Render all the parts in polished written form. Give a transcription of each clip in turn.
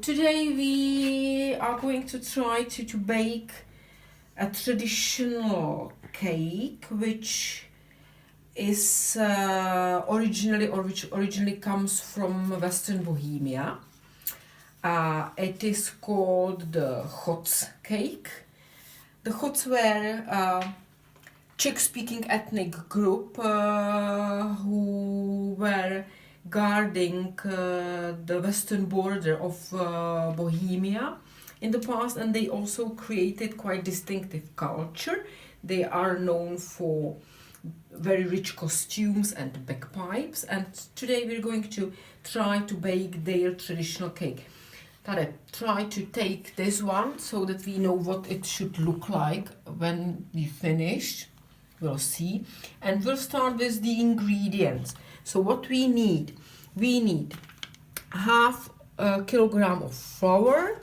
today we are going to try to bake a traditional cake which is originally comes from Western Bohemia. It is called the Chods cake. The Chods were a Czech-speaking ethnic group who were guarding the western border of Bohemia in the past, and they also created quite distinctive culture. They are known for very rich costumes and bagpipes, and today we're going to try to bake their traditional cake. Tare, try to take this one so that we know what it should look like when we finish. We'll see. And we'll start with the ingredients. So what we need half a kilogram of flour.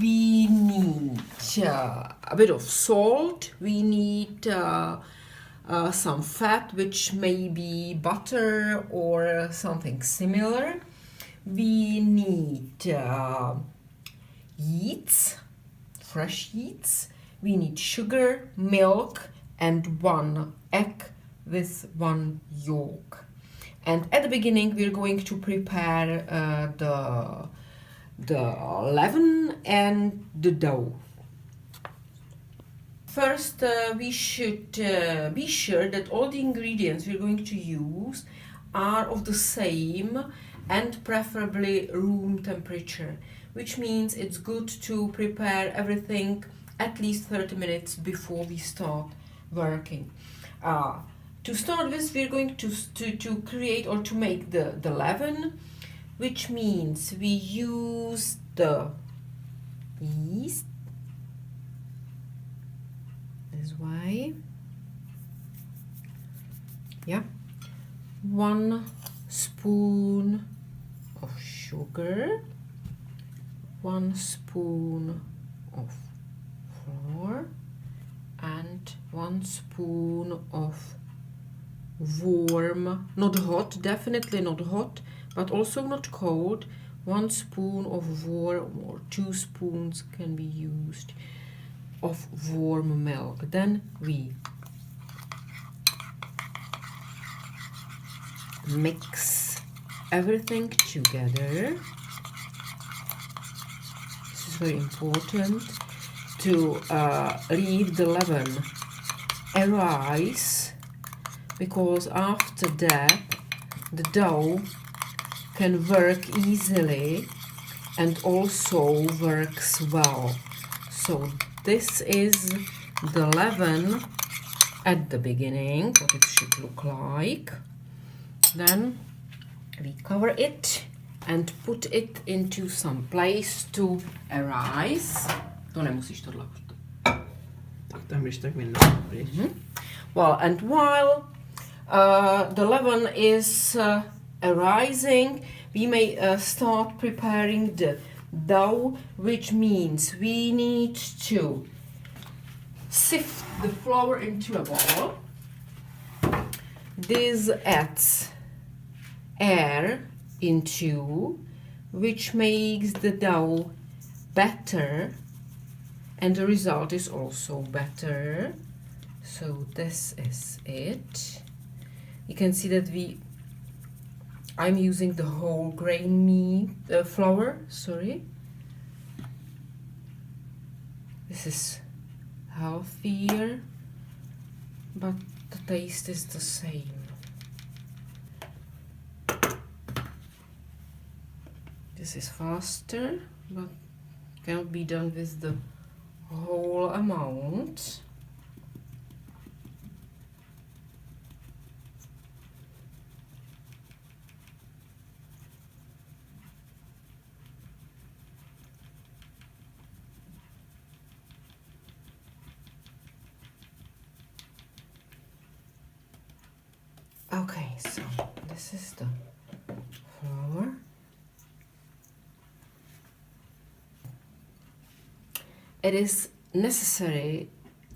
We need a bit of salt. We need some fat, which may be butter or something similar. We need yeast, fresh yeast. We need sugar, milk, and 1 egg with 1 yolk. And at the beginning we're going to prepare the leaven and the dough. First we should be sure that all the ingredients we're going to use are of the same and preferably room temperature, which means it's good to prepare everything at least 30 minutes before we start working. To start with, we're going to create or to make the leaven, which means we use the yeast this way. Yeah, 1 spoon of sugar, 1 spoon of flour, and 1 spoon of warm, not hot, definitely not hot, but also not cold, 1 spoon of warm, or 2 spoons can be used, of warm milk. Then we mix everything together. This is very important to leave the leaven arise, because after that the dough can work easily and also works well. So this is the leaven at the beginning, what it should look like. Then we cover it and put it into some place to arise. To nemusíš tohle. Tak tam když tak mi Well, and while the leaven is arising, we may start preparing the dough, which means we need to sift the flour into a bowl. This adds air into, which makes the dough better, and the result is also better. So this is it. You can see that I'm using the whole grain flour, sorry. This is healthier, but the taste is the same. This is faster, but cannot be done with the whole amount. Okay, so this is the flour. It is necessary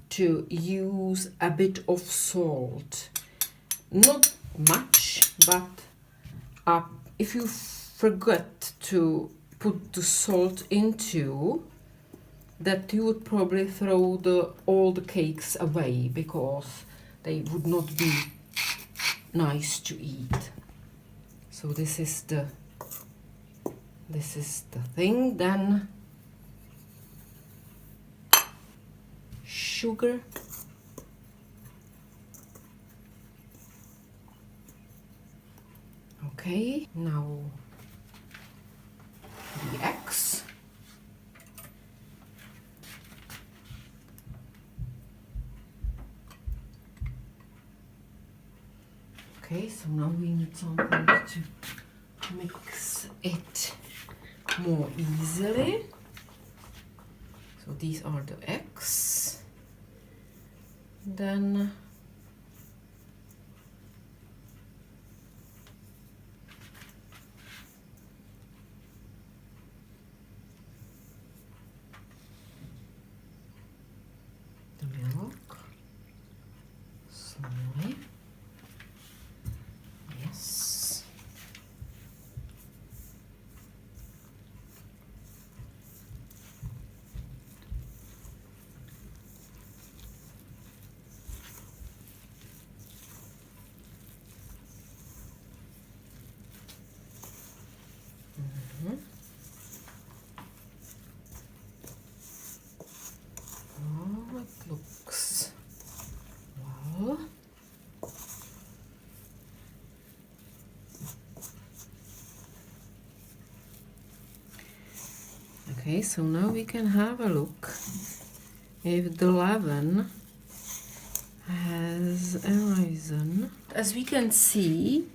to use a bit of salt. Not much, but if you forget to put the salt into, that you would probably throw all the cakes away because they would not be nice to eat. So this is the thing. Then sugar, okay, now the eggs. Okay, so now we need something to mix it more easily. So these are the eggs. Then the milk slowly. Yes. Oh, it looks well. Okay, so now we can have a look if the leaven has arisen. As we can see,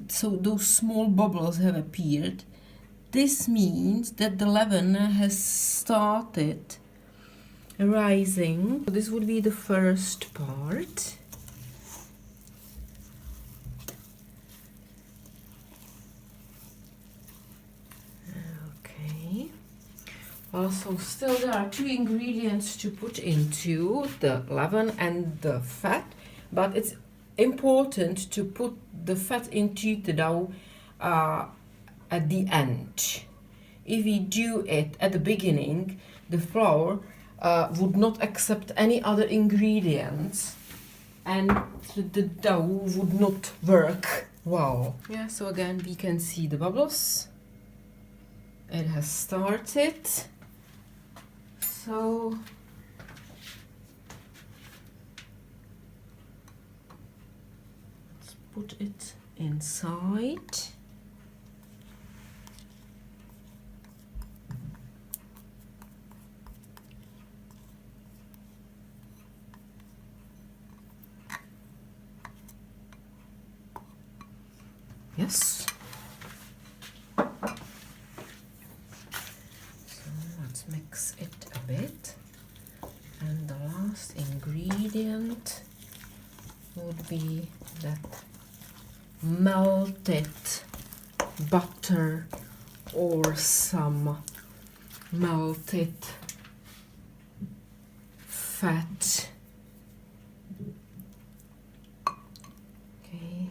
so those small bubbles have appeared. This means that the leaven has started rising. So this would be the first part. Okay. Also, still there are 2 ingredients to put into the leaven and the fat, but it's important to put the fat into the dough at the end. If we do it at the beginning, the flour would not accept any other ingredients and the dough would not work well. Yeah, so again we can see the bubbles. It has started. So let's put it inside. Yes. So let's mix it a bit. And the last ingredient would be that melted butter or some melted fat. Okay.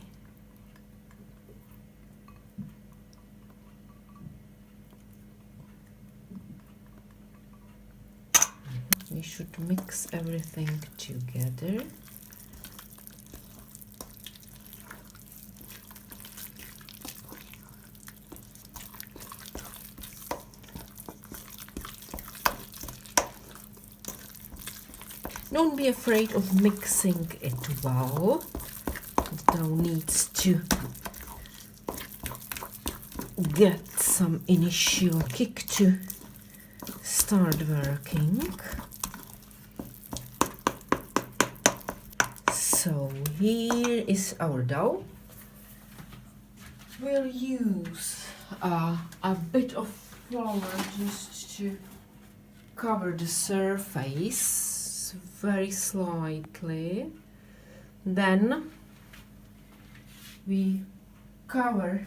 We should mix everything together. Don't be afraid of mixing it well. The dough needs to get some initial kick to start working. So here is our dough. We'll use a bit of flour just to cover the surface very slightly. Then we cover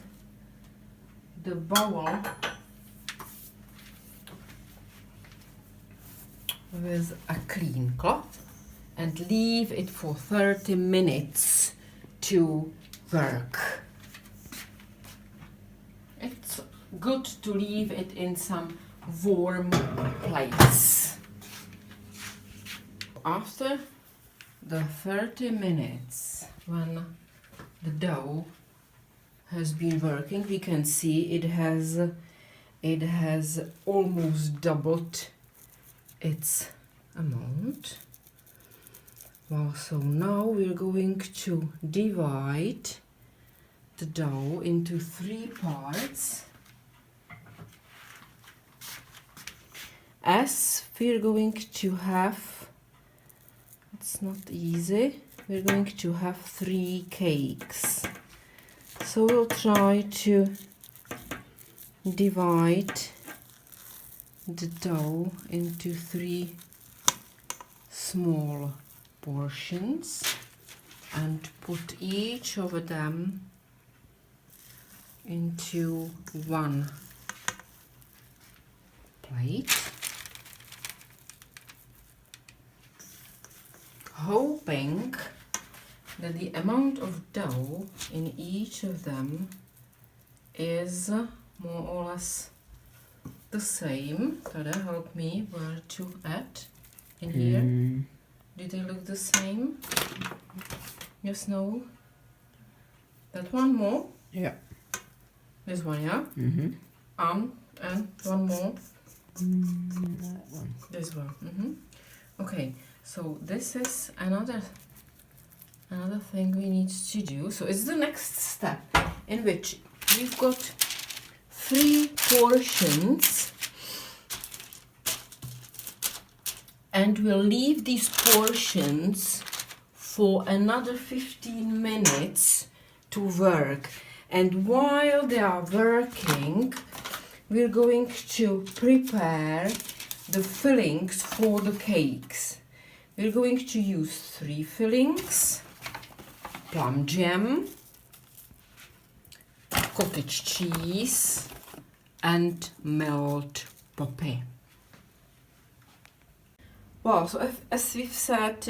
the bowl with a clean cloth and leave it for 30 minutes to work. good to leave it in some warm place. After the 30 minutes, when the dough has been working, we can see it has almost doubled its amount. Well, so now we're going to divide the dough into 3 parts. As we're going to have, it's not easy, we're going to have 3 cakes. So we'll try to divide the dough into 3 small portions and put each of them into 1 plate, hoping that the amount of dough in each of them is more or less the same. Tada, help me where to add in here. Do they look the same? Yes, no? That one more? Yeah. This one, yeah? And one more? That one. This one. Okay, so this is another thing we need to do. So it's the next step in which we've got 3 portions, and we'll leave these portions for another 15 minutes to work. And while they are working, we're going to prepare the fillings for the cakes. We're going to use 3 fillings: plum jam, cottage cheese, and melt poppy. Well, so as we've said,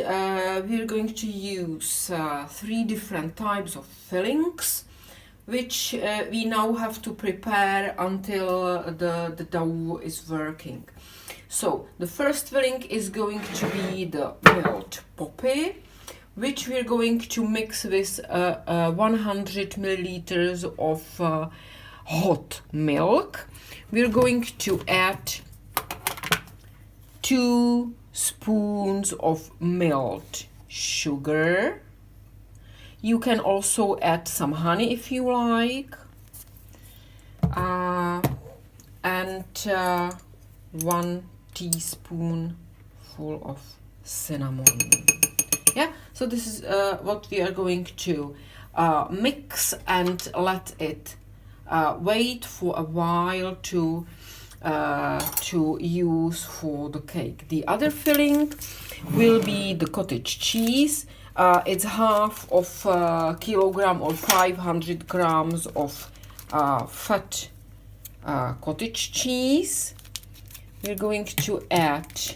we're going to use 3 different types of fillings, which we now have to prepare until the dough is working. So the first filling is going to be the melt poppy, which we're going to mix with 100 milliliters of hot milk. We're going to add 2 spoons of melted sugar. You can also add some honey if you like, and 1 teaspoonful of cinnamon. Yeah, so this is what we are going to mix and let it wait for a while to use for the cake. The other filling will be the cottage cheese. It's half of a kilogram or 500 grams of fat cottage cheese. We're going to add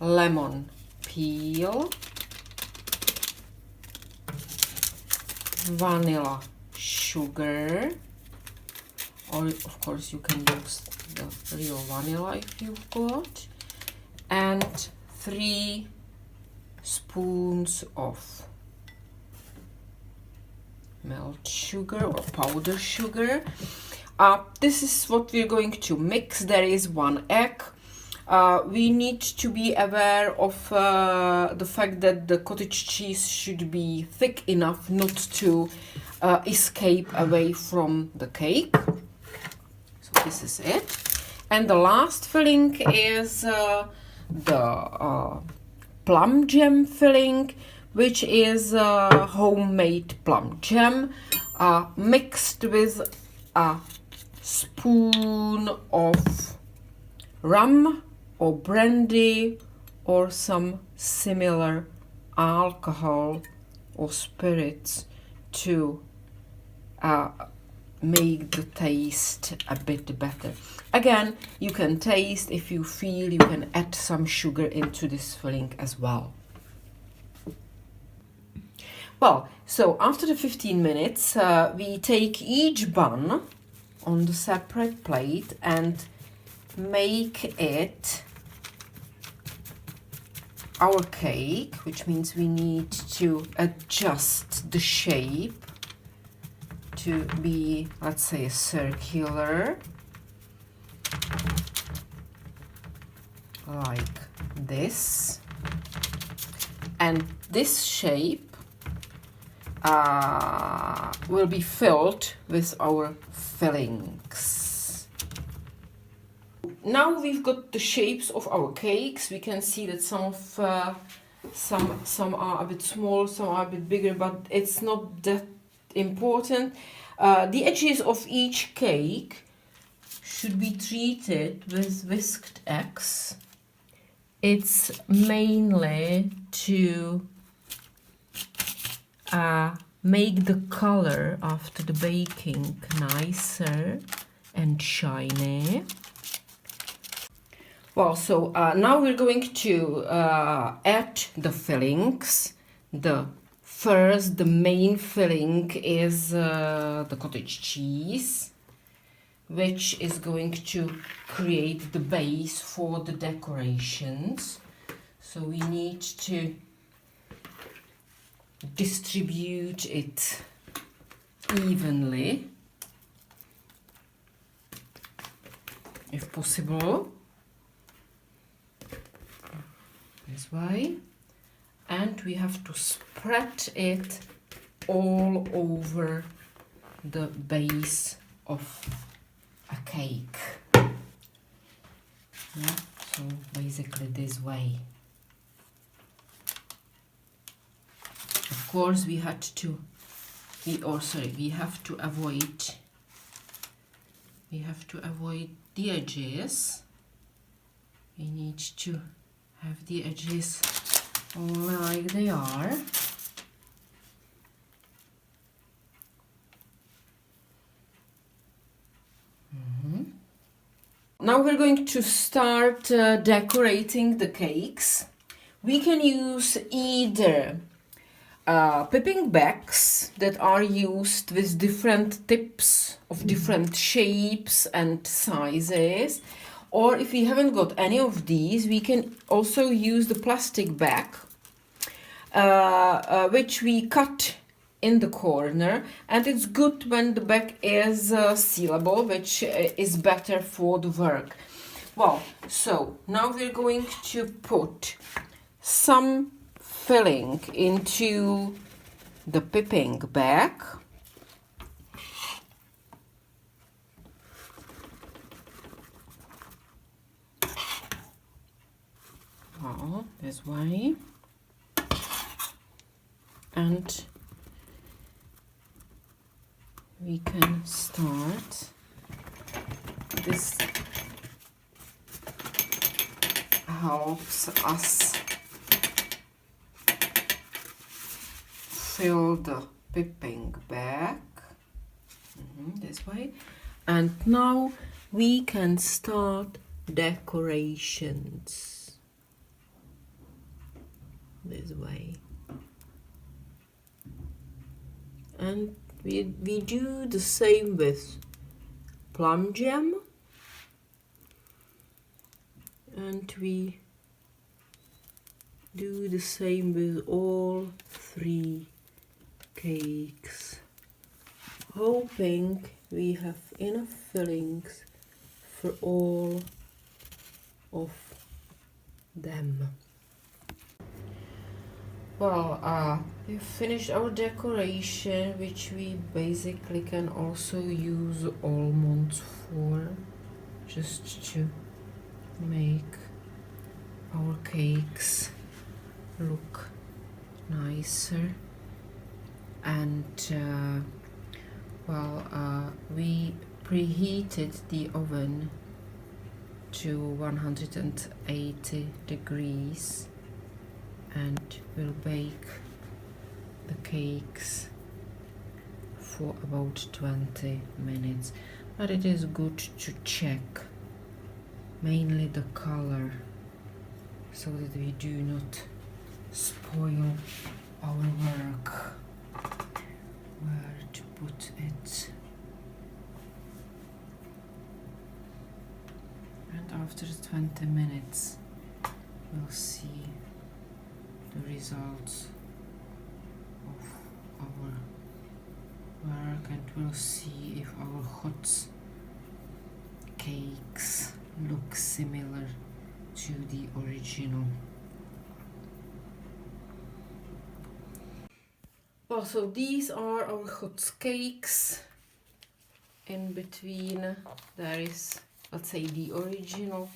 lemon peel, vanilla sugar, or of course you can use the real vanilla if you've got, and 3 spoons of melted sugar or powder sugar. This is what we're going to mix. There is 1 egg. We need to be aware of the fact that the cottage cheese should be thick enough not to escape away from the cake. So this is it. And the last filling is the plum jam filling, which is homemade plum jam mixed with a spoon of rum or brandy or some similar alcohol or spirits to make the taste a bit better. Again, you can taste. If you feel, you can add some sugar into this filling as well. Well, so after the 15 minutes, we take each bun on the separate plate and make it our cake, which means we need to adjust the shape to be, let's say, circular, like this. And this shape will be filled with our fillings. Now we've got the shapes of our cakes. We can see that some are a bit small, some are a bit bigger, but it's not that important. The edges of each cake should be treated with whisked eggs. It's mainly to make the color after the baking nicer and shiny. Well, so now we're going to add the fillings. The main filling is the cottage cheese, which is going to create the base for the decorations. So we need to distribute it evenly, if possible, this way, and we have to spread it all over the base of a cake. Yeah, so basically this way. Of course, we have to avoid the edges. We need to have the edges like they are. Now we're going to start decorating the cakes. We can use either piping bags that are used with different tips of different shapes and sizes, or if we haven't got any of these, we can also use the plastic bag, which we cut in the corner, and it's good when the bag is sealable, which is better for the work. Well, so now we're going to put some filling into the piping bag. This way. And we can start. This helps us fill the piping bag this way, and now we can start decorations this way, and we do the same with plum jam, and we do the same with all 3 cakes, hoping we have enough fillings for all of them. Well, we've finished our decoration, which we basically can also use almonds for, just to make our cakes look nicer. And we preheated the oven to 180 degrees and we'll bake the cakes for about 20 minutes. But it is good to check mainly the color so that we do not spoil our work. where to put it. And after 20 minutes we'll see the results of our work, and we'll see if our Chods cakes look similar to the original. Also, these are our Chods cakes. In between there is, let's say, the original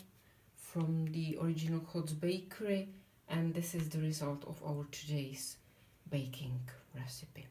from the original Chods bakery, and this is the result of our today's baking recipe.